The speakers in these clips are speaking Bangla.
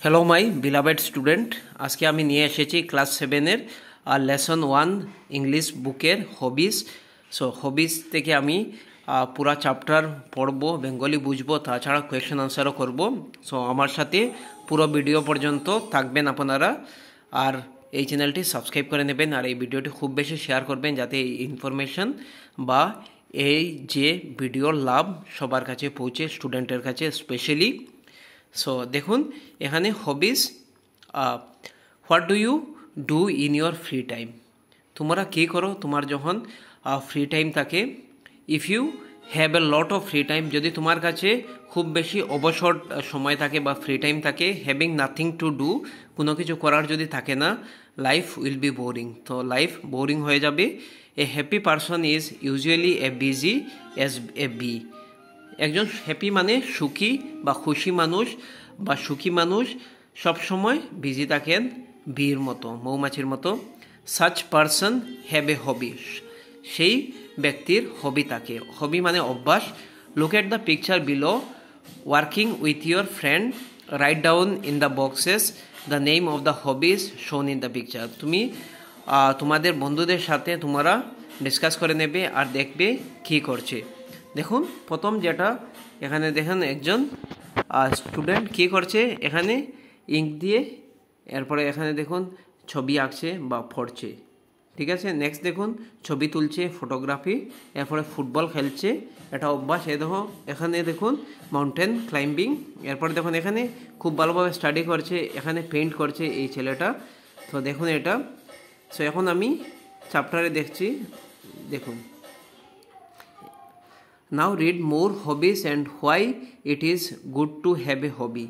হ্যালো মাই বিলাভেড স্টুডেন্ট, আজকে আমি নিয়ে এসেছি ক্লাস 7-এর লেসন 1 ইংলিশ বুকের হবিস। সো হবিস থেকে আমি পুরা চ্যাপ্টার পড়ব, বেঙ্গলি বুঝবো, তাছাড়া কোয়েশ্চেন আনসারও করব। সো আমার সাথে পুরো ভিডিও পর্যন্ত থাকবেন আপনারা, আর এই চ্যানেলটি সাবস্ক্রাইব করে নেবেন আর এই ভিডিওটি খুব বেশি শেয়ার করবেন যাতে এই ইনফরমেশন বা এই যে ভিডিওর লাভ সবার কাছে পৌঁছে, স্টুডেন্টের কাছে স্পেশালি। সো দেখুন এখানে hobbies, what do you do in your free time. তোমরা কী করো তোমার যখন ফ্রি টাইম থাকে। If you have a lot of free time, যদি তোমার কাছে খুব বেশি অবসর সময় থাকে বা ফ্রি টাইম থাকে, হ্যাভিং নাথিং টু ডু, কোনো কিছু করার যদি থাকে না, লাইফ উইল বি বোরিং। তো লাইফ বোরিং হয়ে যাবে। A happy person is usually a busy as a B. একজন হ্যাপি মানে সুখী বা খুশি মানুষ বা সুখী মানুষ সবসময় বিজি থাকেন বীর মতো, মৌমাছির মতো। সাচ পারসন হ্যাভ এ হবি, সেই ব্যক্তির হবি থাকে। হবি মানে অভ্যাস। Look at the picture below, working with your friend, write down in the boxes the name of the হবিস শোন ইন দ্য পিকচার। তুমি তোমাদের বন্ধুদের সাথে তোমরা ডিসকাস করে নেবে আর দেখবে কী করছে। দেখুন প্রথম যেটা এখানে দেখেন, একজন স্টুডেন্ট কী করছে, এখানে ইঙ্ক দিয়ে এরপরে এখানে দেখুন ছবি আঁকছে বা পড়ছে, ঠিক আছে। নেক্সট দেখুন ছবি তুলছে, ফটোগ্রাফি, এরপরে ফুটবল খেলছে, এটা অভ্যাস। দেখো এখানে দেখুন মাউন্টেন ক্লাইম্বিং, এরপরে দেখুন এখানে খুব ভালোভাবে স্টাডি করছে, এখানে পেইন্ট করছে এই ছেলেটা। তো দেখুন এটা। সো এখন আমি চ্যাপ্টারে দেখছি, দেখুন now read more hobbies and why it is good to have a hobby.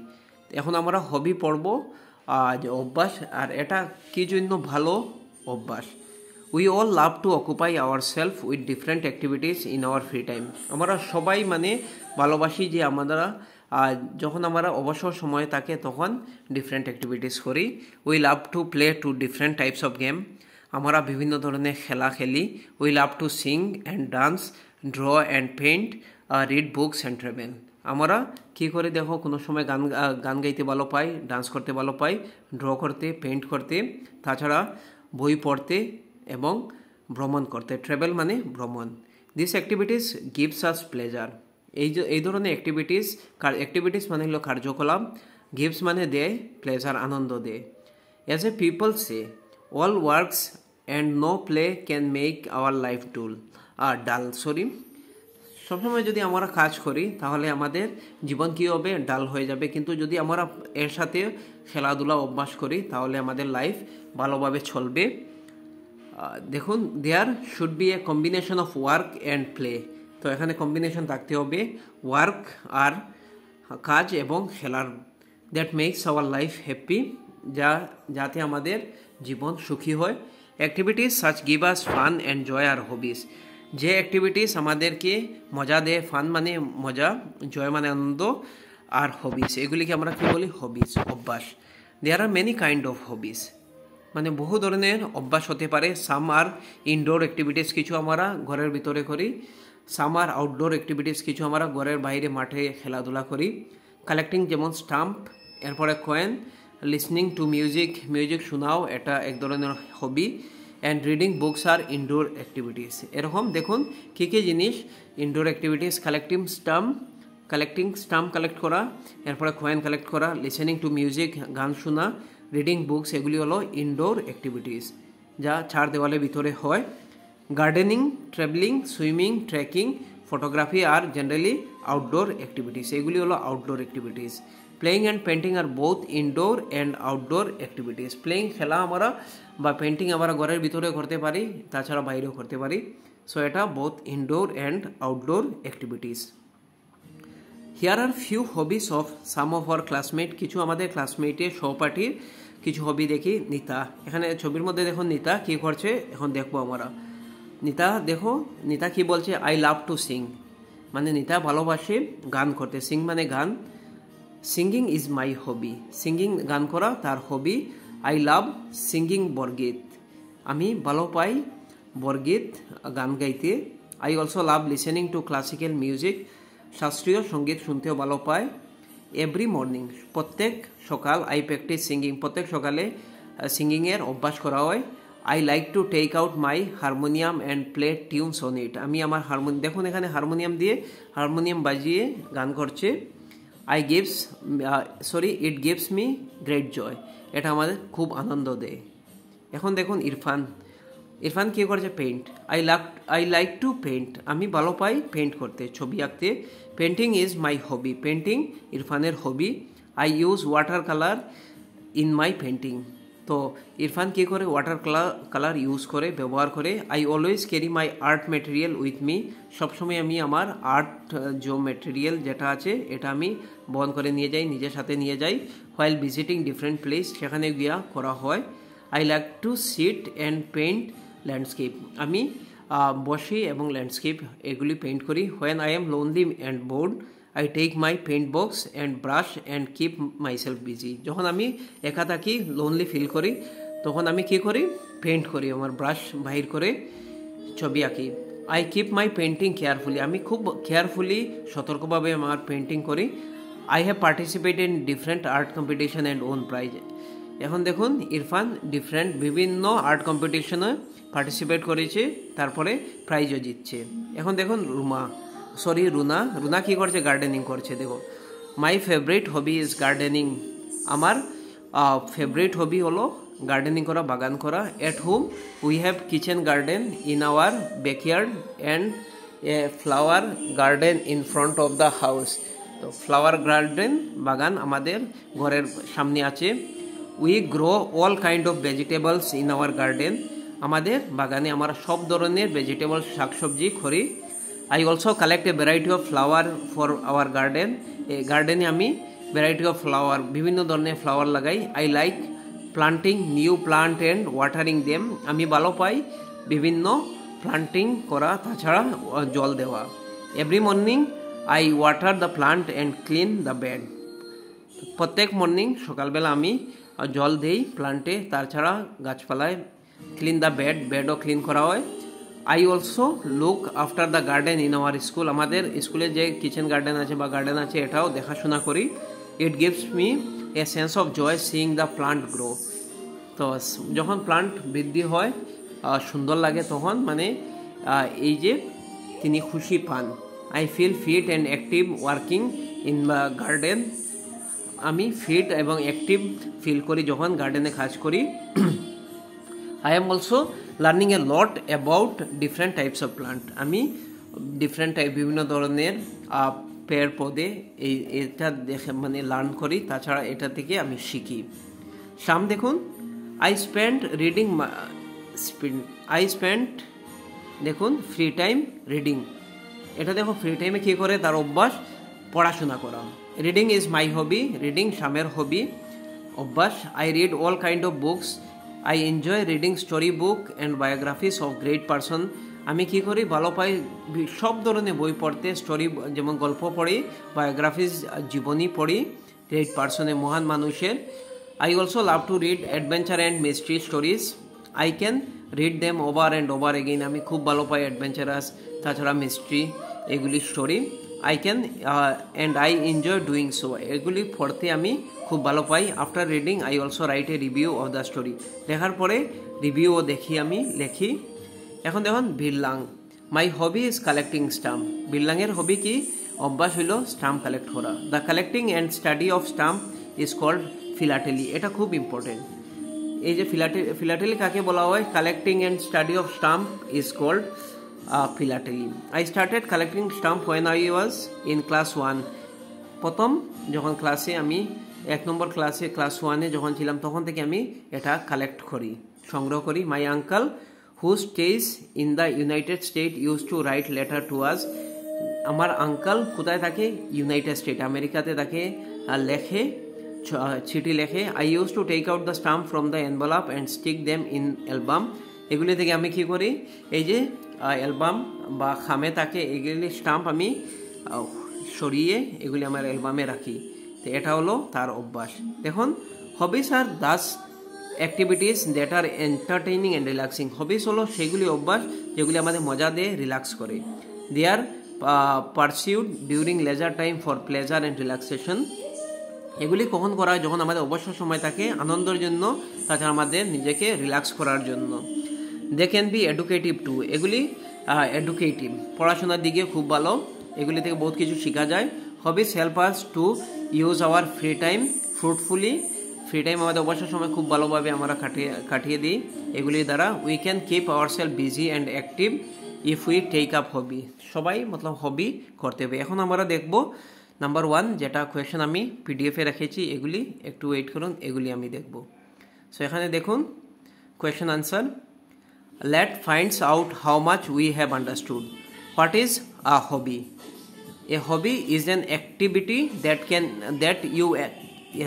এখন আমরা হবি পড়ব, যে অভ্যাস, আর এটা কি জন্য ভালো অভ্যাস। We all love to occupy our self with different activities in our free time. আমরা সবাই মানে ভালোবাসি যে আমরা যখন আমরা অবসর সময় থাকে তখন ডিফারেন্ট অ্যাক্টিভিটিস করি। We love to play to different types of game, আমরা বিভিন্ন ধরনের খেলা খেলি। We love to Singh and dance, draw and paint, read books and travel. আমরা কী করে দেখো, কোনো সময় গান গাইতে ভালো পাই, ডান্স করতে ভালো পাই, ড্র করতে, পেইন্ট করতে, তাছাড়া বই পড়তে এবং ভ্রমণ করতে। ট্রাভেল মানে ভ্রমণ। This activities gives us pleasure. এই ধরনের অ্যাক্টিভিটিস মানে হলো কার্যকলাপ। গিভস মানে দেয়, প্লেজার আনন্দ দেয়। As a people say, all works and no play can make our life ডাল। সবসময় যদি আমরা কাজ করি তাহলে আমাদের জীবন কী হবে, ডাল হয়ে যাবে। কিন্তু যদি আমরা এর সাথে খেলাধুলা অভ্যাস করি তাহলে আমাদের লাইফ ভালোভাবে চলবে। দেখুন there should be a combination of work and play. তো এখানে কম্বিনেশন থাকতে হবে, ওয়ার্ক আর কাজ এবং খেলার। That makes our life happy, যাতে আমাদের জীবন সুখী হয়। Activities such give us fun and joy are hobbies. যে অ্যাক্টিভিটিস আমাদেরকে মজা দেয়, ফান মানে মজা, জয় মানে আনন্দ, আর হবিস, এগুলিকে আমরা কী বলি, হবিস, অভ্যাস। দেয়ার আর মেনি কাইন্ড অফ হবিস, মানে বহু ধরনের অভ্যাস হতে পারে। সাম আর ইনডোর অ্যাক্টিভিটিস, কিছু আমরা ঘরের ভিতরে করি। সাম আর আউটডোর অ্যাক্টিভিটিস, কিছু আমরা ঘরের বাইরে মাঠে খেলাধুলা করি। কালেক্টিং যেমন স্টাম্প, এরপরে কয়েন। লিসনিং টু মিউজিক শোনাও, এটা এক ধরনের hobby. And reading books are indoor activities. এরকম দেখুন কী কী জিনিস indoor activities, collecting stamp collect করা, এরপরে কয়েন কালেক্ট করা, লিসেনিং টু মিউজিক গান শোনা, রিডিং বুকস, এগুলি হলো ইনডোর অ্যাক্টিভিটিস যা চার দেওয়ালের ভিতরে হয়। Gardening, travelling, swimming, trekking, photography are generally outdoor activities, এগুলি হলো outdoor activities. Playing and painting are both indoor and outdoor activities. Playing খেলা আমরা বা পেন্টিং আমরা ঘরের ভিতরে করতে পারি, তাছাড়া বাইরেও করতে পারি। সো এটা both indoor and outdoor activities. Here are few hobbies of some of our classmate. কিছু আমাদের ক্লাসমেটের সহপাঠীর কিছু হবি দেখি। নিতা, এখানে ছবির মধ্যে দেখুন নিতা কী করছে, এখন দেখবো আমরা। নিতা কি বলছে, আই লাভ টু সিং, মানে নিতা ভালোবাসে গান করতে। সিং মানে গান। Singing is my hobby, singing গান করা তার হবি। আই লাভ সিঙ্গিং বরগীত, আমি ভালো পাই বরগীত গান গাইতে। I also love listening to classical music, শাস্ত্রীয় সঙ্গীত শুনতেও ভালো পায়। এভরি মর্নিং, প্রত্যেক সকাল আই প্র্যাকটিস সিঙ্গিং, প্রত্যেক সকালে সিঙ্গিংয়ের অভ্যাস করা হয়। I like to take out my harmonium and play tunes on it. আমি আমার দেখুন এখানে হারমোনিয়াম দিয়ে হারমোনিয়াম বাজিয়ে গান করছে। It gives me great joy, এটা আমাদের খুব আনন্দ দেয়। এখন দেখুন ইরফান কী করছে? Paint. I like to paint, আমি ভালো পাই পেইন্ট করতে, ছবি আঁকতে। Painting is my hobby, painting ইরফানের hobby. I use water colour in my painting, তো ইরফান কী করে? ওয়াটার কালার ইউজ করে, ব্যবহার করে। I always carry my art material with me, সবসময় আমি আমার আর্ট যে মেটেরিয়াল যেটা আছে এটা আমি বহন করে নিয়ে যাই, নিজের সাথে নিয়ে যাই। হোয়াইল ভিজিটিং ডিফারেন্ট প্লেস, সেখানে গিয়া করা হয়। I like to sit and paint landscape, আমি বসি এবং ল্যান্ডস্কেপ এগুলি পেইন্ট করি। When I am lonely and bored, I take my paint box and brush and keep myself busy. যখন আমি একা থাকি, লোনলি ফিল করি, তখন আমি কী করি? পেইন্ট করি, আমার ব্রাশ বাহির করে ছবি আঁকি। I keep my painting carefully, আমি খুব কেয়ারফুলি সতর্কভাবে আমার পেইন্টিং করি। I have participated in different art competition and won prize. এখন দেখুন ইরফান বিভিন্ন আর্ট কম্পিটিশনে পার্টিসিপেট করেছে, তারপরে প্রাইজও জিতছে। এখন দেখুন রুনা কী করছে? গার্ডেনিং করছে। দেখো, my favourite hobby is gardening, আমার ফেভারিট হবি হলো গার্ডেনিং করা, বাগান করা। At home we have kitchen garden in our backyard and a flower garden in front of the house, তো ফ্লাওয়ার গার্ডেন বাগান আমাদের ঘরের সামনে আছে। We grow all kind of vegetables in our garden, আমাদের বাগানে আমরা সব ধরনের ভেজিটেবল শাকসবজি করি। I also collect a variety of flower for our garden, এই গার্ডেনে আমি ভ্যারাইটি অফ ফ্লাওয়ার, বিভিন্ন ধরনের ফ্লাওয়ার লাগাই। I like planting new plant and watering them, আমি ভালো পাই বিভিন্ন প্লান্টিং করা, তাছাড়া জল দেওয়া। Every morning I water the plant and clean the bed, প্রত্যেক মর্নিং সকালবেলা আমি জল দেই প্লান্টে, তাছাড়া গাছপালায়। ক্লিন দ্য বেডও ক্লিন করা হয়। I also look after the garden in our school, আমাদের স্কুলে যে কিচেন গার্ডেন আছে বা গার্ডেন আছে এটাও দেখাশোনা করি। It gives me a sense of joy seeing the plant grow, তো যখন প্লান্ট বৃদ্ধি হয় সুন্দর লাগে, তখন মানে এই যে তিনি খুশি পান। I feel fit and active working in the garden, আমি ফিট এবং অ্যাক্টিভ ফিল করি যখন গার্ডেনে কাজ করি। I am also learning a lot about different types of plant, আমি বিভিন্ন ধরনের পেড় পদে এটা দেখে মানে লার্ন করি, তাছাড়া এটা থেকে আমি শিখি। শাম দেখুন, আই স্পেন্ড দেখুন ফ্রি টাইম রিডিং, এটা দেখো ফ্রি টাইমে কী করে? তার অভ্যাস পড়াশোনা করা। Reading is my hobby, reading শামের হবি, অভ্যাস। I read all kind of books, I enjoy reading story book and biographies of great person, আমি কী করি? ভালো পাই সব ধরনের বই পড়তে, স্টোরি যেমন গল্প পড়ি, বায়োগ্রাফিস জীবনী পড়ি গ্রেট পারসনের, মহান মানুষের। I also love to read adventure and mystery stories, I can read them over and over again, আমি খুব ভালো পাই অ্যাডভেঞ্চারাস, তাছাড়া মিস্ট্রি এগুলি story. I can and I enjoy doing so, এগুলি পড়তে আমি খুব ভালো পাই। After reading I also write a review of the story, দেখার পরে রিভিউও আমি লেখি। এখন দেখুন Billang, my hobby is collecting stamp, বিল্লাংয়ের হবি কি? অভ্যাস হইল স্টাম্প কালেক্ট করা। The collecting and study of stamp is called philately, এটা খুব ইম্পর্টেন্ট। এই যে ফিলাটেলি কাকে বলা হয়? Collecting and study of stamp is called philately. I started collecting stamp when I was in class 1, প্রথম যখন ক্লাসে আমি 1 নম্বর ক্লাসে ক্লাস 1-এ যখন ছিলাম তখন থেকে আমি এটা কালেক্ট করি, সংগ্রহ করি। My uncle who stays in the United State use to write letter to us, আমার আঙ্কাল কোথায় থাকে? ইউনাইটেড স্টেট, আমেরিকাতে থাকে, লেখে, চিঠি লেখে। I use to take out the stamp from the envelope and stick them in album, এগুলি থেকে আমি কী করি? এই যে অ্যালবাম বা খামে থাকে এগুলি স্টাম্প আমি সরিয়ে এগুলি আমার অ্যালবামে রাখি, তো এটা হলো তার অভ্যাস। দেখুন hobbies are those activities that are entertaining and relaxing, hobbies হলো সেগুলি অভ্যাস যেগুলি আমাদের মজা দেয়, রিল্যাক্স করে। They are pursued during leisure time for pleasure and relaxation, এগুলি কখন করা হয়? যখন আমাদের অবসর সময় থাকে, আনন্দের জন্য, তাছাড়া আমাদের নিজেকে রিল্যাক্স করার জন্য। They can be educative too, এগুলি এডুকেটিভ, পড়াশোনার দিকে খুব ভালো, এগুলি থেকে বহুত কিছু শেখা যায়। Hobbies help us to use our free time fruitfully, free time আমাদের অবসর সময় খুব ভালোভাবে আমরা কাটিয়ে দিই এগুলির দ্বারা। We can keep our self busy and active if we take up hobby, সবাই মতলব হবি করতে হবে। এখন আমরা দেখব নাম্বার 1, যেটা কোয়েশ্চেন আমি পিডিএফে রেখেছি, এগুলি একটু ওয়েট করুন, এগুলি আমি দেখব। সো এখানে দেখুন question answer. Let finds out how much we have understood. What is a hobby? A hobby is an activity that you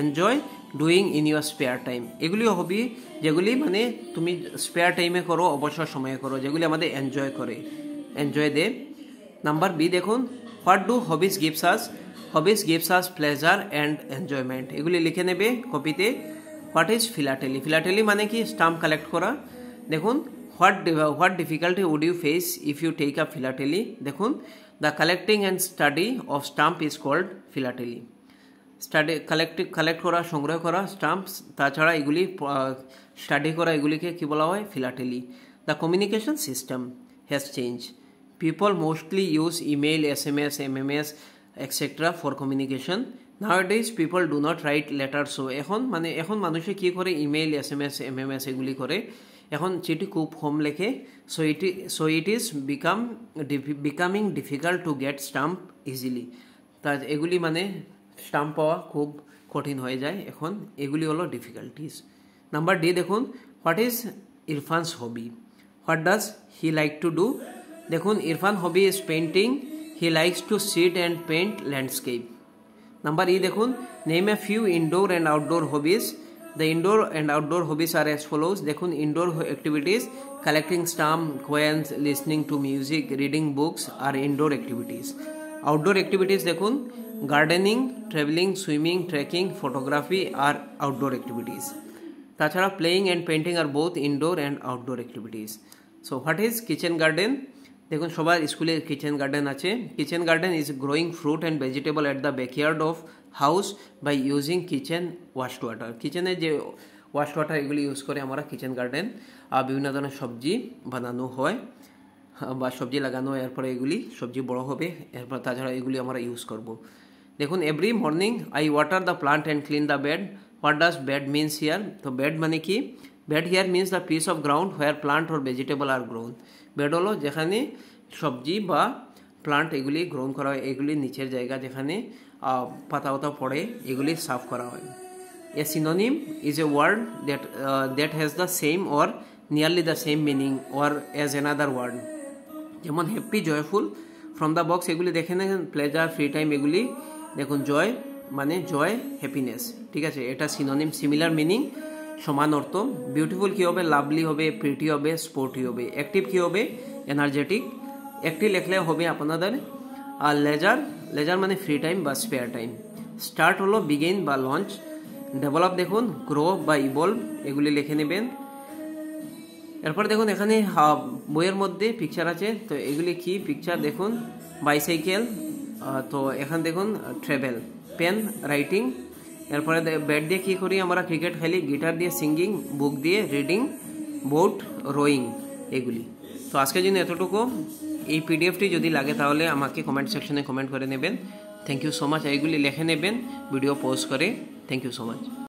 enjoy doing in your spare time. এগুলি হবি যেগুলি মানে তুমি স্পেয়ার টাইমে করো, অবসর সময়ে করো, যেগুলি আমাদের এনজয় দে। নাম্বার বি দেখুন, what do hobbies gives us? Hobbies gives us pleasure and enjoyment, এগুলি লিখে নেবে কপিতে। What is philately? ফিলাটেলি মানে কি? স্টাম্প কালেক্ট করা। দেখুন, what difficulty would you face if you take up philately? দেখুন, the collecting and study of stamp is called philately. Collect করা, সংগ্রহ করা স্টাম্প, তাছাড়া এগুলি স্টাডি করা, এগুলিকে কি বলা হয়? Philately. The communication system has change. People mostly use email, SMS, MMS etcetera for communication. নাওয়াডেজ people do not right letter. So এখন মানুষে কি করে? ইমেল, SMS, MMS এগুলি করে, এখন চিঠি খুব কম লেখে। So it is becoming difficult to get stamp easily. তা এগুলি মানে স্টাম্প পাওয়া খুব কঠিন হয়ে যায় এখন, এগুলি হলো ডিফিকাল্টিস। নাম্বার ডি দেখুন, what is Irfan's hobby? What does he like to do? দেখুন, Irfan hobby is painting, he likes to sit and paint landscape. Number E দেখুন, name a few indoor and outdoor hobbies. The indoor and outdoor hobbies are as follows. দেখুন, indoor activities, collecting stamp coins, listening to music, reading books are indoor activities. Outdoor activities দেখুন, gardening, traveling, swimming, trekking, photography are outdoor activities. তাছাড়া playing and painting are both indoor and outdoor activities. So what is kitchen garden? দেখুন, সবার স্কুলে কিচেন গার্ডেন আছে। Kitchen garden is growing fruit and vegetable at the backyard of house by using kitchen wash water. কিচেনে যে ওয়াশ ওয়াটার এগুলি ইউজ করে আমরা কিচেন গার্ডেন বিভিন্ন ধরনের সবজি বানানো হয় বা সবজি লাগানো, এরপরে এগুলি সবজি বড় হবে, এরপর তাছাড়া এগুলি আমরা ইউজ করব। দেখুন, every morning I water the plant and clean the bed. What does bed means here? তো বেড মানে কি? Bed here means the piece of ground where plant or vegetable are grown. Bed হলো যেখানে সবজি বা প্লান্ট এগুলি গ্রোন করা হয়, এগুলি নিচের জায়গা যেখানে পাতা পড়ে, এগুলি সাফ করা হয়। A synonym is a word that has the same or nearly the same meaning or as another word. যেমন happy, joyful. From the box এগুলি দেখে নেন, প্লেজার, ফ্রি টাইম, এগুলি দেখুন। জয় মানে জয়, হ্যাপিনেস, ঠিক আছে, এটা সিনোনিম, সিমিলার মিনিং, সমান অর্থ। বিউটিফুল কী হবে? লাভলি হবে, প্রিটি হবে, স্পোর্টি হবে। অ্যাক্টিভ কী হবে? এনার্জেটিক। একটি লেখলে হবে আপনাদের। আর লেজার মানে ফ্রি টাইম বা স্পেয়ার টাইম। স্টার্ট হলো বিগিন বা লঞ্চ। ডেভেলপ দেখুন, গ্রো বা ইভলভ, এগুলি লিখে নেবেন। এরপর দেখুন, এখানে বইয়ের মধ্যে পিকচার আছে, তো এগুলি কি পিকচার? দেখুন, বাইসাইকেল, তো এখানে দেখুন ট্রাভেল, পেন, রাইটিং। এরপরে ব্যাট দিয়ে কী করি আমরা? ক্রিকেট খেলি। গিটার দিয়ে সিঙ্গিং, বুক দিয়ে রিডিং, বোট, রোয়িং, এগুলি। তো আজকের জন্য এতটুকু। এই পিডিএফটি যদি লাগে তাহলে আমাকে কমেন্ট সেকশনে কমেন্ট করে নেবেন। Thank you so much. এইগুলি লিখে নেবেন ভিডিও পোস্ট করে। Thank you so much.